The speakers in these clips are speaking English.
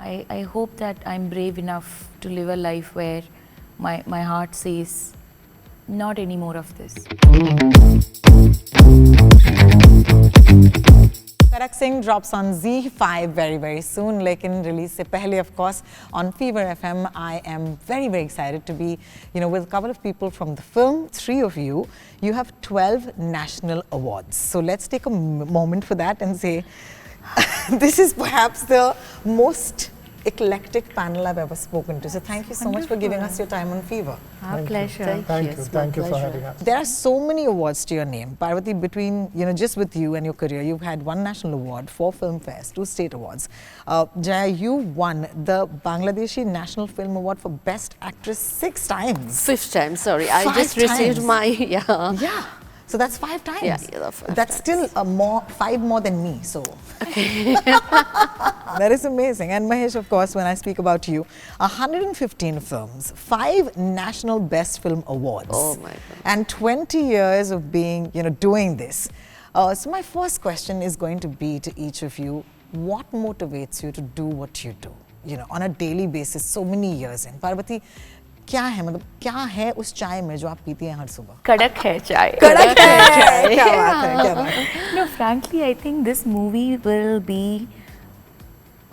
I hope that I'm brave enough to live a life where my heart says, not any more of this. Kadak Singh drops on Zee5 very, very soon. Lekin release se pehle, of course, on Fever FM. I am very, very excited to be, with a couple of people from the film, 3 of you. You have 12 national awards. So let's take a moment for that and say, this is perhaps the most eclectic panel I've ever spoken to. So thank you so much for giving us your time on Fever. Our pleasure. Thank you for having us. There are so many awards to your name. Parvathy, between, just with you and your career, you've had 1 national award, 4 film fairs, 2 state awards. Jaya, you won the Bangladeshi National Film Award for Best Actress 6 times. 5th time, sorry. I 5 just received times. my, Yeah. So that's 5 times. Yeah, that's 5 That's times. still 5 more than me. So that is amazing. And Mahesh, of course, when I speak about you, 115 films, 5 National Best Film Awards. Oh my God. And 20 years of being, doing this. So my first question is going to be to each of you, what motivates you to do what you do? On a daily basis, so many years in. Parvathy, क्या है उस चाय में जो आप पीती हैं हर सुबह? Kadak hai chai. कड़क है। क्या बात है, क्या बात है। No, frankly, I think this movie will be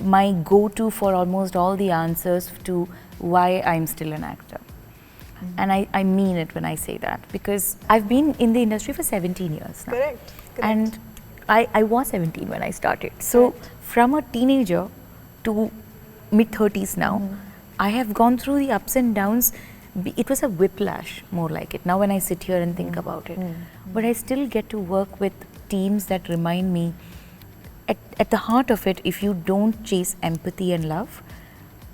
my go-to for almost all the answers to why I'm still an actor. And I mean it when I say that, because I've been in the industry for 17 years now. Correct. And I was 17 when I started. So from a teenager to mid-30s now, I have gone through the ups and downs. It was a whiplash, more like it, now when I sit here and think about it. But I still get to work with teams that remind me, at the heart of it, if you don't chase empathy and love,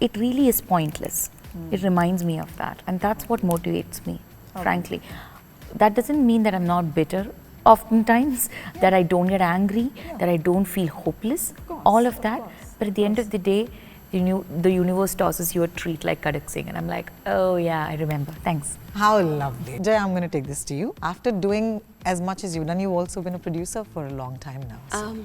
it really is pointless. It reminds me of that, and that's what motivates me, frankly. That doesn't mean that I'm not bitter oftentimes, that I don't get angry, that I don't feel hopeless, all of that. But at the end of the day, the universe tosses you a treat like Kadak Singh, and I'm like, oh yeah, I remember, thanks. How lovely. Jaya, I'm going to take this to you. After doing as much as you've done, you've also been a producer for a long time now. So.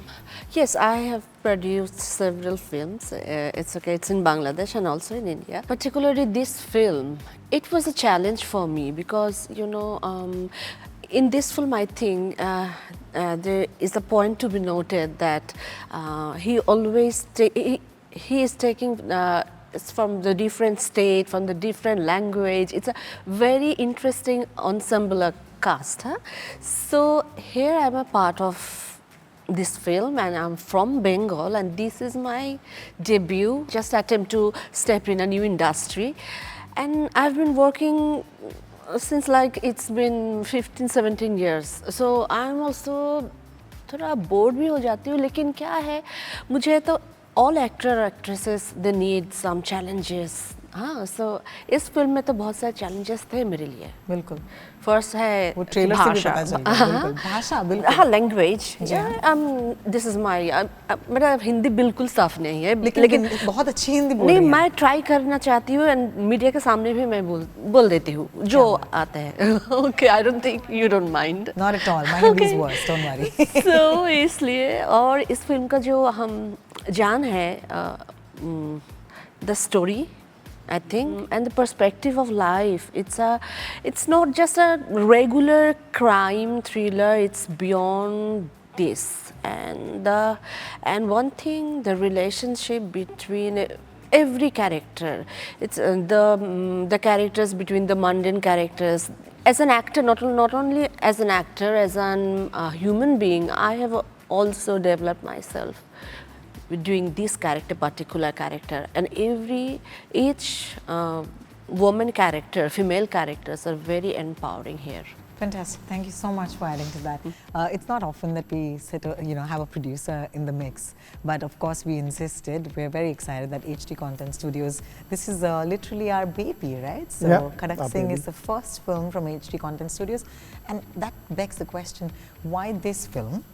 Yes, I have produced several films. It's in Bangladesh and also in India. Particularly this film, it was a challenge for me because, in this film, I think there is a point to be noted that he always he is taking from the different state, from the different language. It's a very interesting ensemble cast. Huh? So here I'm a part of this film, and I'm from Bengal, and this is my debut, just attempt to step in a new industry. And I've been working since it's been 15-17 years. So I'm also थोड़ा bored भी हो जाती हूँ, लेकिन क्या है, मुझे तो all actresses, they need some challenges. हाँ, so इस फिल्म में तो बहुत सारे challenges थे मेरे लिए. बिल्कुल. First है वो ट्रेलर से भी पता चल रहा है. बिल्कुल. भाषा बिल्कुल. हाँ, language. This is my मेरा हिंदी बिल्कुल साफ नहीं है. लेकिन बहुत अच्छी हिंदी बोल रही नहीं, है. मैं ट्राई करना चाहती हूँ, and मीडिया के सामने भी मैं बोल देती हूँ जो आता है. Okay, I don't think you don't mind. Not at all. My Hindi is worse. Don't worry. So इसलिए, और इस फिल्म का जो हम जान है, the story, I think, and the perspective of life. It's not just a regular crime thriller. It's beyond this. And one thing, the relationship between every character. It's the characters between the mundane characters. As an actor, not only as an actor, as an human being, I have also developed myself doing this particular character, and each woman character, female characters are very empowering here. Fantastic. Thank you so much for adding to that. It's not often that we have a producer in the mix, but of course we insisted. We're very excited that HD Content Studios, this is literally our baby, right? So yeah, Kadak Singh is the first film from HD Content Studios, and that begs the question, why this film?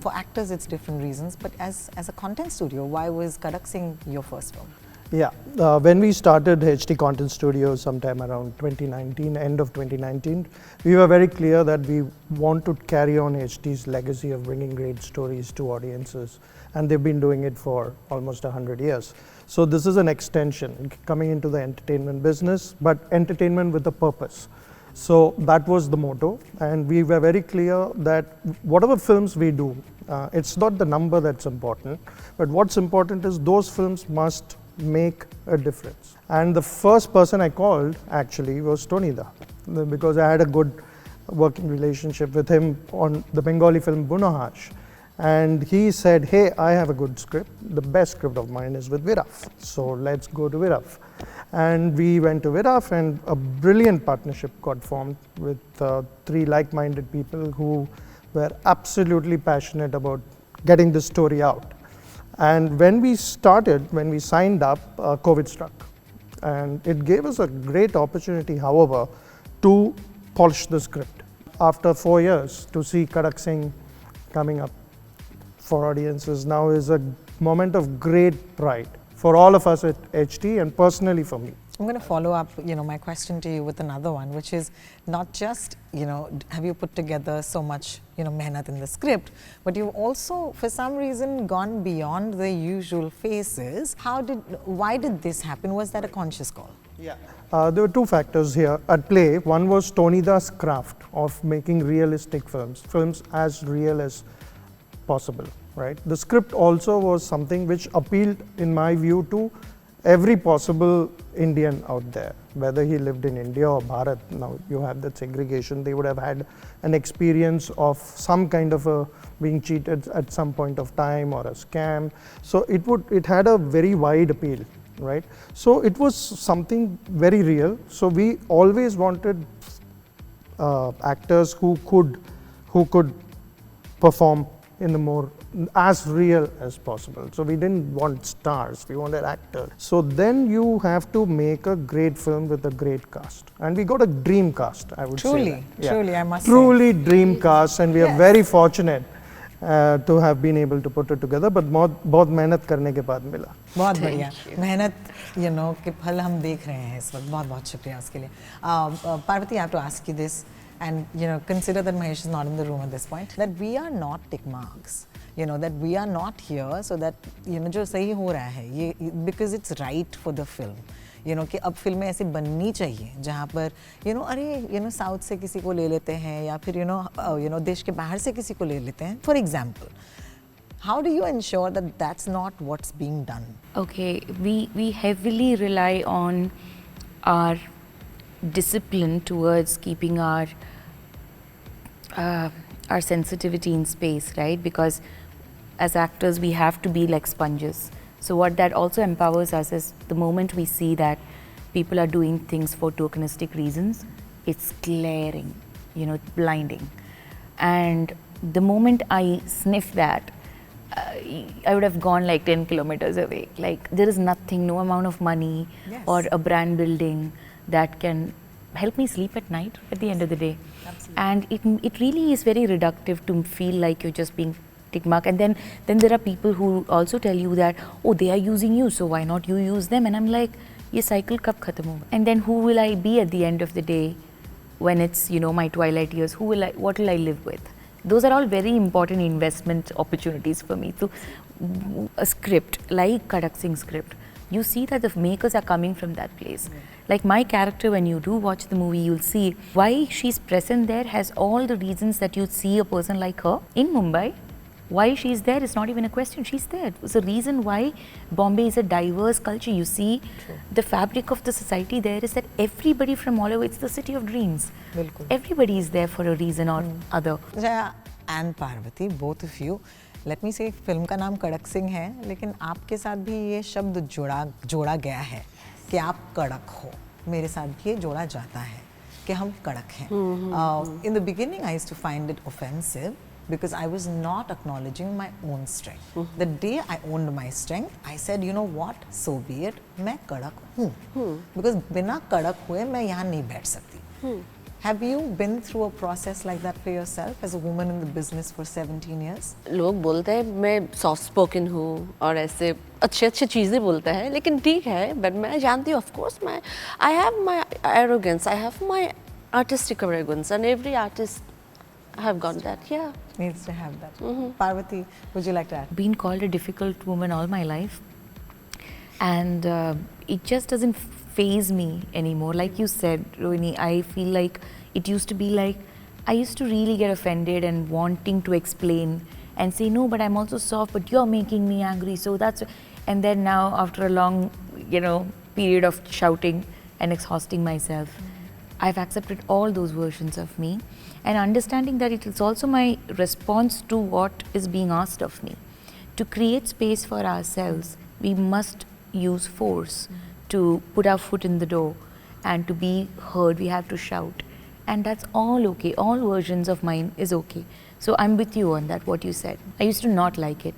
For actors it's different reasons, but as a content studio, why was Kadak Singh your first film? Yeah, when we started HD Content Studios sometime around 2019, end of 2019, we were very clear that we want to carry on HD's legacy of bringing great stories to audiences, and they've been doing it for almost 100 years. So this is an extension coming into the entertainment business, but entertainment with a purpose. So that was the motto, and we were very clear that whatever films we do, it's not the number that's important, but what's important is those films must make a difference. And the first person I called actually was Tony Da, because I had a good working relationship with him on the Bengali film Bunahash. And he said, hey, I have a good script. The best script of mine is with Viraf. So let's go to Viraf. And we went to Viraf, and a brilliant partnership got formed with 3 like-minded people who were absolutely passionate about getting this story out. And when we signed up, COVID struck. And it gave us a great opportunity, however, to polish the script. After 4 years, to see Kadak Singh coming up for audiences now is a moment of great pride for all of us at HD and personally for me. I'm going to follow up, my question to you with another one, which is not just, have you put together so much, mehnat in the script, but you've also, for some reason, gone beyond the usual phases. Why did this happen? Was that a conscious call? Yeah. There were 2 factors here at play. One was Tony Da's craft of making realistic films as real as possible, right? The script also was something which appealed, in my view, to every possible Indian out there, whether he lived in India or Bharat. Now you have that segregation. They would have had an experience of some kind of being cheated at some point of time or a scam. So it had a very wide appeal, right? So it was something very real. So we always wanted actors who could perform in the more as real as possible. So we didn't want stars, we wanted actors. So then you have to make a great film with a great cast. And we got a dream cast, I would say. Truly, I must say. Dream cast, and we are very fortunate to have been able to put it together, but बहुत मेहनत करने के बाद मिला. बहुत बढ़िया. मेहनत, के फल हम देख रहे हैं इस वक्त. बहुत शुक्रिया उसके लिए. Parvathy, I have to ask you this. And consider that Mahesh is not in the room at this point, that we are not tick marks, that we are not here so that जो सही हो रहा है ये, because it's right for the film, कि अब फिल्में ऐसी बननी चाहिए जहाँ पर अरे साउथ से किसी को ले लेते हैं या फिर देश के बाहर से किसी को ले लेते हैं. For example, how do you ensure that that's not what's being done? Okay, we heavily rely on our discipline towards keeping our sensitivity in space, right? Because as actors we have to be like sponges. So what that also empowers us is the moment we see that people are doing things for tokenistic reasons, it's glaring, blinding. And the moment I sniff that, I would have gone like 10 kilometers away. Like there is nothing, no amount of money or a brand building that can help me sleep at night at the end of the day. Absolutely. And it really is very reductive to feel like you're just being tick mark. And then there are people who also tell you that, oh, they are using you, so why not you use them? And I'm like, ye cycle kab khatam hoga? And then who will I be at the end of the day when it's, my twilight years? What will I live with? Those are all very important investment opportunities for me. So a script like Kadak Singh's script, you see that the makers are coming from that place. Like my character, when you do watch the movie, you'll see why she's present there has all the reasons that you'd see a person like her in Mumbai. Why she's there is not even a question, she's there. It's a reason why Bombay is a diverse culture. You see, the fabric of the society there is that everybody from all over, it's the city of dreams. Bilkul. Everybody is there for a reason or other. Jaya and Parvathy, both of you, let me say, film का नाम कड़क सिंह है, लेकिन आपके साथ भी ये शब्द जोड़ा गया है कि आप कड़क हो. मेरे साथ भी ये जोड़ा जाता है कि हम कड़क हैं. In the beginning, I used to find it offensive because I was not acknowledging my own strength. The day I owned my strength, I said, you know what, so be it, मैं कड़क हूँ. Because बिना कड़क हुए मैं यहाँ नहीं बैठ सकती. Have you been through a process like that for yourself as a woman in the business for 17 years? लोग बोलते हैं मैं सॉफ्ट स्पोकन हूँ और ऐसे अच्छे अच्छे चीज़ें बोलते हैं, लेकिन ठीक है, बट मैं जानती हूँ, ऑफ कोर्स मैं I have my arrogance, I have my artistic arrogance, and every artist have got that. Yeah, Needs to have that. Parvathy, would you like to add? Been called a difficult woman all my life, and it just doesn't faze me anymore. Like you said, Rohini, I feel like it used to be like I used to really get offended and wanting to explain and say no, but I'm also soft, but you're making me angry, so that's. And then now, after a long, period of shouting and exhausting myself, I've accepted all those versions of me and understanding that it is also my response to what is being asked of me. To create space for ourselves, we must use force to put our foot in the door, and to be heard, we have to shout. And that's all okay. All versions of mine is okay. So I'm with you on that, what you said. I used to not like it.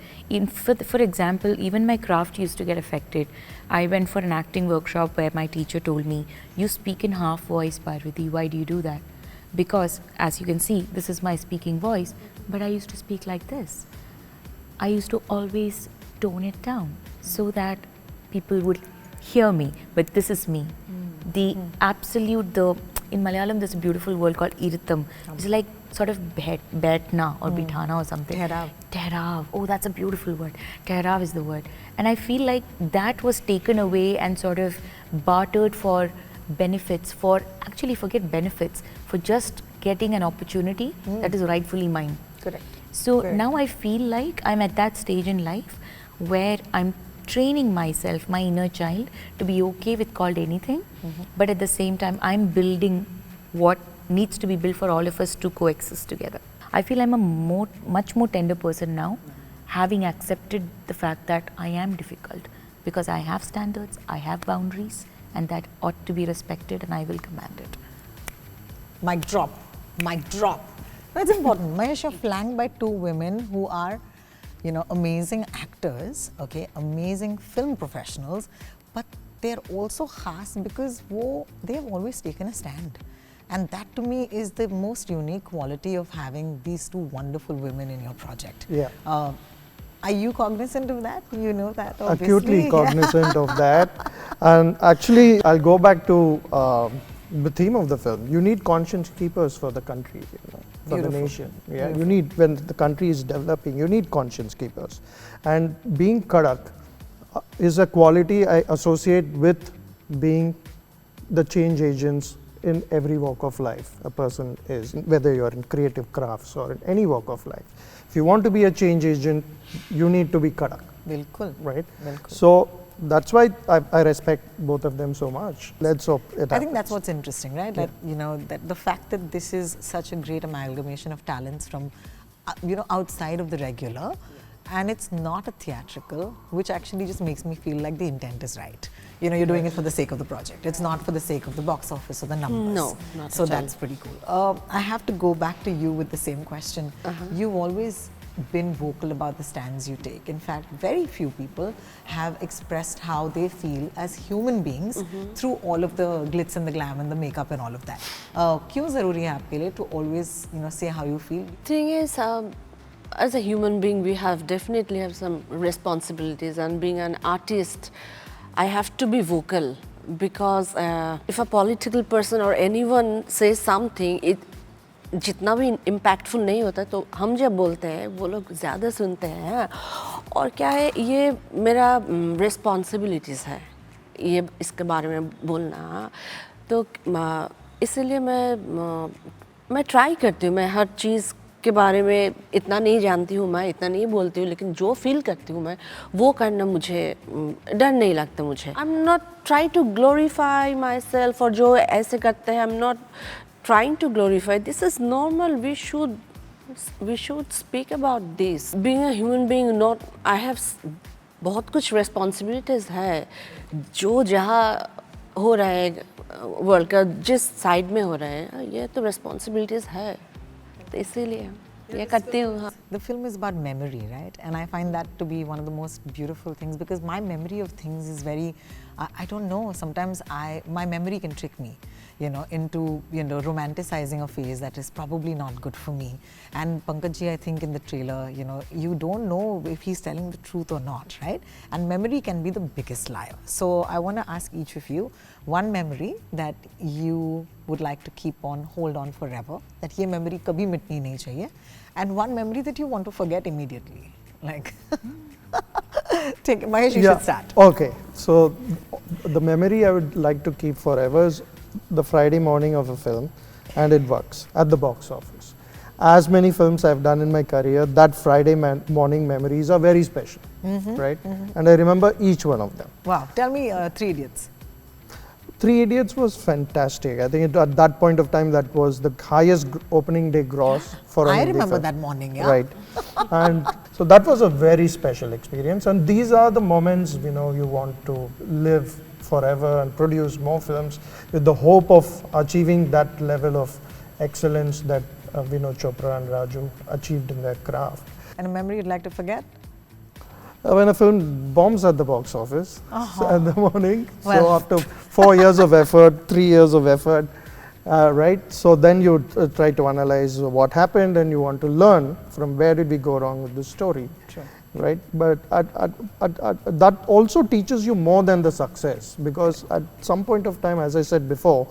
For example, even my craft used to get affected. I went for an acting workshop where my teacher told me, you speak in half voice, Parvathy, why do you do that? Because as you can see, this is my speaking voice, but I used to speak like this. I used to always tone it down so that people would hear me, but this is me. In Malayalam, there's a beautiful word called iritham. It's like sort of betna or bithana or something. Tehrav. Oh, that's a beautiful word. Tehrav is the word. And I feel like that was taken away and sort of bartered for benefits, forget benefits, for just getting an opportunity that is rightfully mine. Correct. So now I feel like I'm at that stage in life where I'm training myself, my inner child, to be okay with called anything, but at the same time I'm building what needs to be built for all of us to coexist together. I feel I'm a much more tender person now, having accepted the fact that I am difficult, because I have standards, I have boundaries, and that ought to be respected, and I will command it. Mic drop. Mic drop. That's important. Mahesh, you're flanked by two women who are, amazing actors, okay, amazing film professionals, but they're also khas because they have always taken a stand. And that to me is the most unique quality of having these two wonderful women in your project. Yeah. Are you cognizant of that? You know that, obviously. Acutely cognizant of that. And actually, I'll go back to the theme of the film. You need conscience keepers for the country, for Beautiful. the nation. Yeah, Beautiful. you need, when the country is developing, you need conscience keepers. And being Kadak is a quality I associate with being the change agents in every walk of life a person is, whether you're in creative crafts or in any walk of life. If you want to be a change agent, you need to be Kadak. Bilkul. Right? Bilkul. So that's why I respect both of them so much. Let's hope it happens. I think that's what's interesting, right? That, that the fact that this is such a great amalgamation of talents from, outside of the regular, and it's not a theatrical, which actually just makes me feel like the intent is right. You're doing it for the sake of the project. It's not for the sake of the box office or the numbers. No, not so at all. that's pretty cool. I have to go back to you with the same question. You've always been vocal about the stands you take. In fact, very few people have expressed how they feel as human beings through all of the glitz and the glam and the makeup and all of that. Kyun zaruri hai aapke liye to always, say how you feel? Thing is, as a human being, we definitely have some responsibilities, and being an artist, I have to be vocal, because if a political person or anyone says something, it जितना भी impactful नहीं होता, तो हम जब बोलते हैं वो लोग ज़्यादा सुनते हैं, और क्या है, ये मेरा responsibilities है, ये इसके बारे में बोलना, तो इसलिए मैं try करती हूँ, मैं हर चीज़ के बारे में इतना नहीं जानती हूँ, मैं इतना नहीं बोलती हूँ, लेकिन जो फील करती हूँ मैं वो करना, मुझे डर नहीं लगता मुझे. I'm not trying to glorify myself, और जो ऐसे करते हैं, I'm not trying to glorify. This is normal. We should speak about this. Being a human being, not I have बहुत कुछ responsibilities है, जो जहाँ हो रहा है वर्ल्ड का, जिस साइड में हो रहा है, ये तो responsibilities है. तो इसीलिए ये करती हूँ. The film is about memory, right? And I find that to be one of the most beautiful things, because my memory of things is very I don't know, sometimes my memory can trick me, into, romanticizing a phase that is probably not good for me. And Pankaj ji, I think in the trailer, you don't know if he's telling the truth or not, right? And memory can be the biggest liar. So I want to ask each of you one memory that you would like to hold on forever, that ye memory kabhi mitni nahi chahiye, and one memory that you want to forget immediately. Like, Mahesh, you should start. Okay, so the memory I would like to keep forever is the Friday morning of a film, and it works at the box office. As many films I've done in my career, that Friday morning memories are very special, right? And I remember each one of them. Wow, tell me Three Idiots. Three Idiots was fantastic. I think at that point of time, that was the highest opening day gross for a I Hindi remember film. that morning, yeah. Right. And so that was a very special experience. And these are the moments, you want to live forever and produce more films with the hope of achieving that level of excellence that Vinod Chopra and Raju achieved in their craft. And a memory you'd like to forget? When a film bombs at the box office in the morning, Well. so after 4 years of effort, 3 years of effort, right? So then you try to analyze what happened, and you want to learn from where did we go wrong with the story, Sure. right? But that also teaches you more than the success, because at some point of time, as I said before,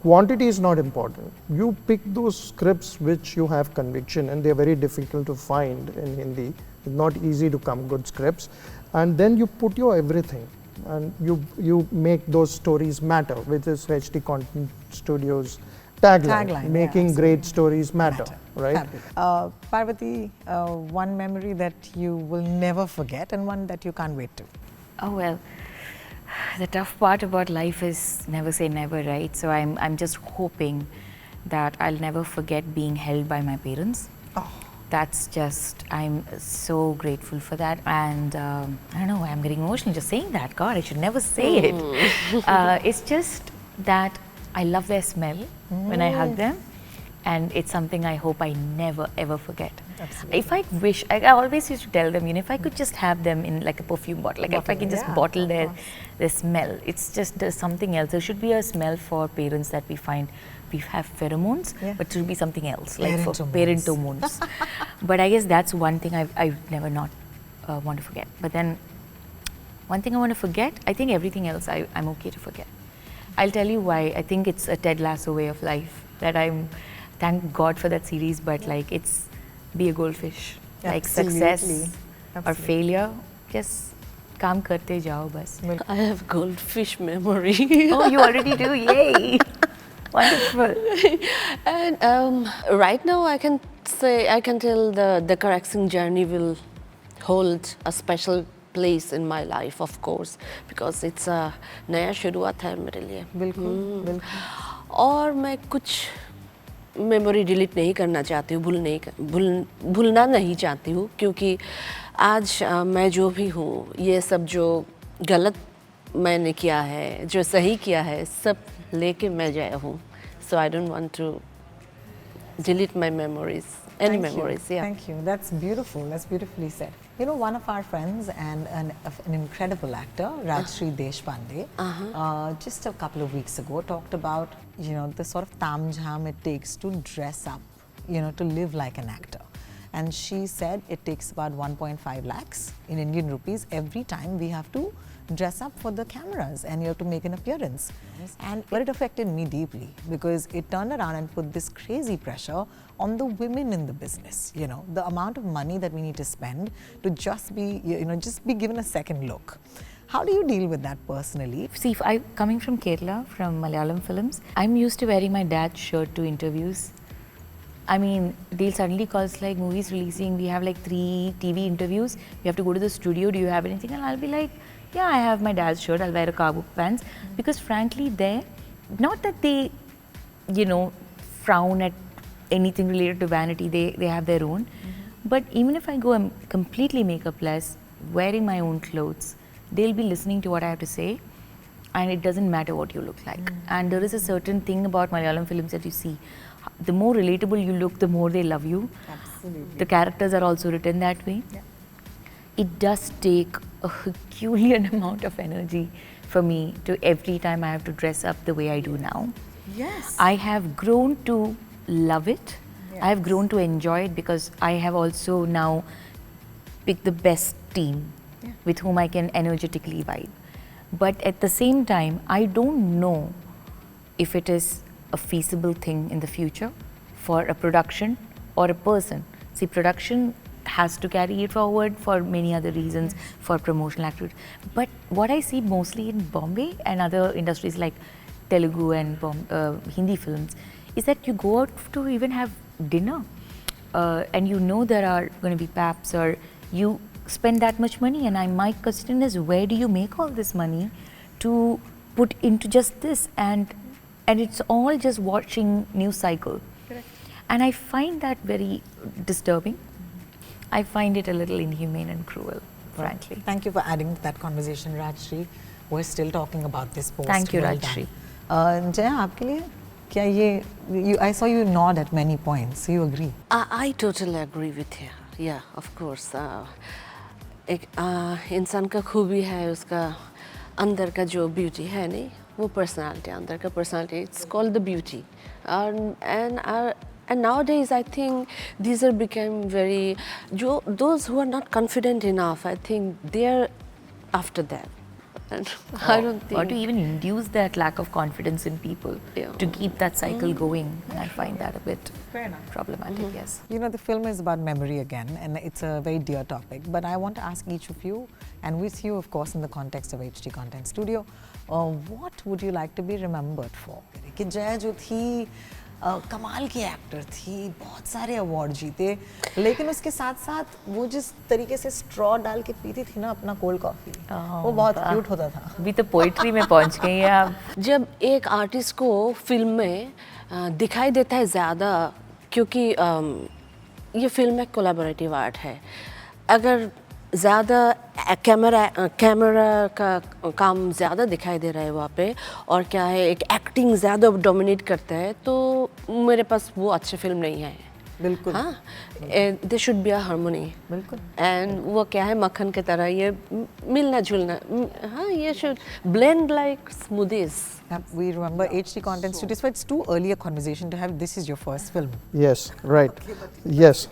quantity is not important. You pick those scripts which you have conviction, and they're very difficult to find in Hindi. It's not easy to come good scripts, and then you put your everything, and you make those stories matter, which is HD Content Studios tagline, making great stories matter. Right? Parvathy, one memory that you will never forget and one that you can't wait to. Oh well, the tough part about life is never say never, right? So I'm just hoping that I'll never forget being held by my parents. That's just, I'm so grateful for that. And I don't know why I'm getting emotional just saying that. God, I should never say it. It's just that I love their smell when I hug them. And it's something I hope I never ever forget. Absolutely. If I wish, I always used to tell them, if I could just have them in like a perfume bottle, if I can just bottle their smell, it's just something else. There should be a smell for parents that we find. We have pheromones, but it should be something else, like for parentomones. But I guess that's one thing I never not want to forget. But then, one thing I want to forget, I think everything else I'm okay to forget. I'll tell you why. I think it's a Ted Lasso way of life that thank God for that series, but like it's be a goldfish. Like success or failure, just काम करते जाओ बस. I have goldfish memory. Oh, you already do, yay! Wonderful. And right now I can tell the Kadak Singh journey will hold a special place in my life, of course, because it's a नया शुरुआत है मेरे लिए. बिल्कुल. और मैं कुछ memory delete नहीं करना चाहती हूँ, भूलना नहीं चाहती हूँ, क्योंकि आज मैं जो भी हूँ, ये सब जो गलत मैंने किया है, जो सही किया है, सब लेके मैं जाया हूँ. So I don't want to delete my memories, any memories. Yeah. Thank you. That's beautiful. That's beautifully said. One of our friends and an incredible actor, Rajshri Deshpande, just a couple of weeks ago talked about, the sort of taam-jham it takes to dress up, to live like an actor. And she said it takes about 1.5 lakhs in Indian rupees every time we have to dress up for the cameras and you have to make an appearance. But it affected me deeply because it turned around and put this crazy pressure on the women in the business. The amount of money that we need to spend to just be given a second look. How do you deal with that personally? See, coming from Kerala, from Malayalam films, I'm used to wearing my dad's shirt to interviews. I mean, they'll suddenly call us like movies releasing, we have like 3 TV interviews, we have to go to the studio, do you have anything? And I'll be like, yeah, I have my dad's shirt, I'll wear a cargo pants. Because frankly, not that they, frown at anything related to vanity, they have their own. But even if I go completely makeup-less, wearing my own clothes, they'll be listening to what I have to say, and it doesn't matter what you look like. And there is a certain thing about Malayalam films that you see. The more relatable you look, the more they love you. Absolutely. The characters are also written that way. Yeah. It does take a Herculean amount of energy for me to every time I have to dress up the way I do now. Yes. I have grown to love it. I have grown to enjoy it because I have also now picked the best team with whom I can energetically vibe. But at the same time, I don't know if it is a feasible thing in the future for a production or a person. See, production has to carry it forward for many other reasons, for promotional activities. But what I see mostly in Bombay and other industries like Telugu and Hindi films is that you go out to even have dinner and you know there are going to be paps, or you spend that much money, and my question is, where do you make all this money to put into just this? And it's all just watching news cycle. Correct. And I find that very disturbing. I find it a little inhumane and cruel, frankly. Thank you for adding to that conversation, Rajshri. We're still talking about this post. Thank you, Well Rajshri. done. Jaya, आपके लिए क्या ये I saw you nod at many points. You agree? I totally agree with you. Yeah, of course. एक इंसान का खूबी है उसका अंदर का जो ब्यूटी है नहीं, वो पर्सनालिटी, अंदर का personality, it's called the beauty. And nowadays I think these are become very, those who are not confident enough, I think they're after that. And I don't think. Or to even induce that lack of confidence in people to keep that cycle going. And I find that a bit problematic, yes. You know, the film is about memory again, and it's a very dear topic. But I want to ask each of you, and with you, of course, in the context of HD Content Studio, what would you like to be remembered for? कि जया जो थी कमाल की actor थी, बहुत सारे award जीते, लेकिन उसके साथ साथ वो जिस तरीके से स्ट्रॉ डाल के पीती थी ना अपना कोल्ड कॉफी, वो बहुत क्यूट होता था. अभी तो पोइट्री में पहुंच गई हैं आप. जब एक आर्टिस्ट को फिल्म में दिखाई देता है ज़्यादा, क्योंकि ये फिल्म एक कोलैबोरेटिव आर्ट है, अगर ज़्यादा कैमरा का काम ज़्यादा दिखाई दे रहा है वहाँ पे, और क्या है एक एक्टिंग ज़्यादा डोमिनेट करता है, तो मेरे पास वो अच्छी फिल्म नहीं है. बिल्कुल. हाँ, they should be a harmony. बिल्कुल. एंड वो क्या है मक्खन की तरह ये मिलना जुलना, हाँ, ये should blend like smoothies. We remember HD Content Studios, but it's too early a conversation to have. This is your first film. Yes, right. Yes.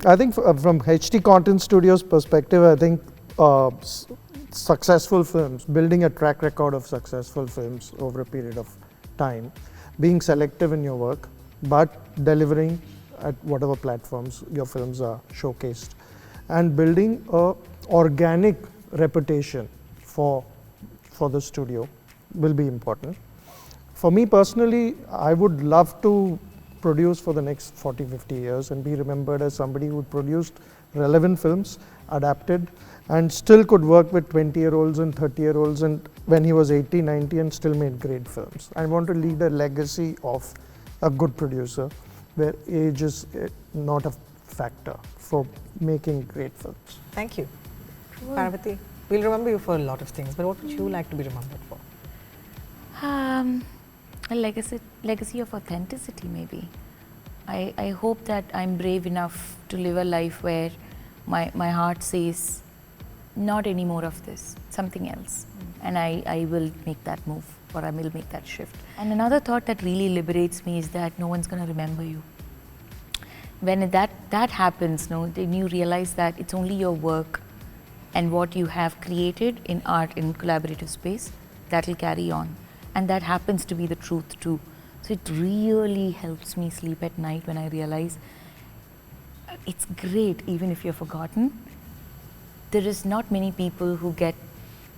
I think from HD Content Studios perspective, I think successful films, building a track record of successful films over a period of time, being selective in your work, but delivering at whatever platforms your films are showcased, and building a organic reputation for the studio will be important. For me personally, I would love to produce for the next 40-50 years and be remembered as somebody who produced relevant films, adapted, and still could work with 20-year-olds and 30-year-olds, and when he was 80, 90, and still made great films. I want to lead a legacy of a good producer where age is not a factor for making great films. Thank you. Parvathy, we'll remember you for a lot of things, but what would you like to be remembered for? A legacy of authenticity, maybe. I hope that I'm brave enough to live a life where my heart says, not any more of this, something else. And I will make that move, or I will make that shift. And another thought that really liberates me is that no one's going to remember you. When that happens, then you realize that it's only your work and what you have created in art, in collaborative space, that will carry on. And that happens to be the truth too. So it really helps me sleep at night when I realize it's great even if you're forgotten. There is not many people who get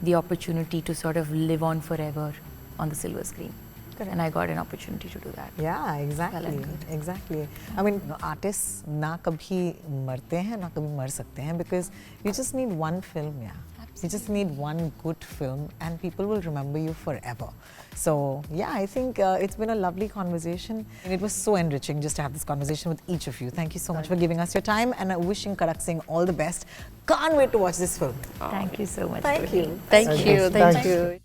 the opportunity to sort of live on forever on the silver screen. Correct. And I got an opportunity to do that. Yeah, exactly. Well and good. Exactly. I mean, artists ना कभी मरते हैं ना कभी मर सकते हैं, because you just need one film, yeah. You just need one good film and people will remember you forever. So yeah, I think it's been a lovely conversation, and it was so enriching just to have this conversation with each of you. Thank you so much for giving us your time, and wishing Kadak Singh all the best. Can't wait to watch this film. Thank you so much. Thank you. Thank you. Thanks. Thank you.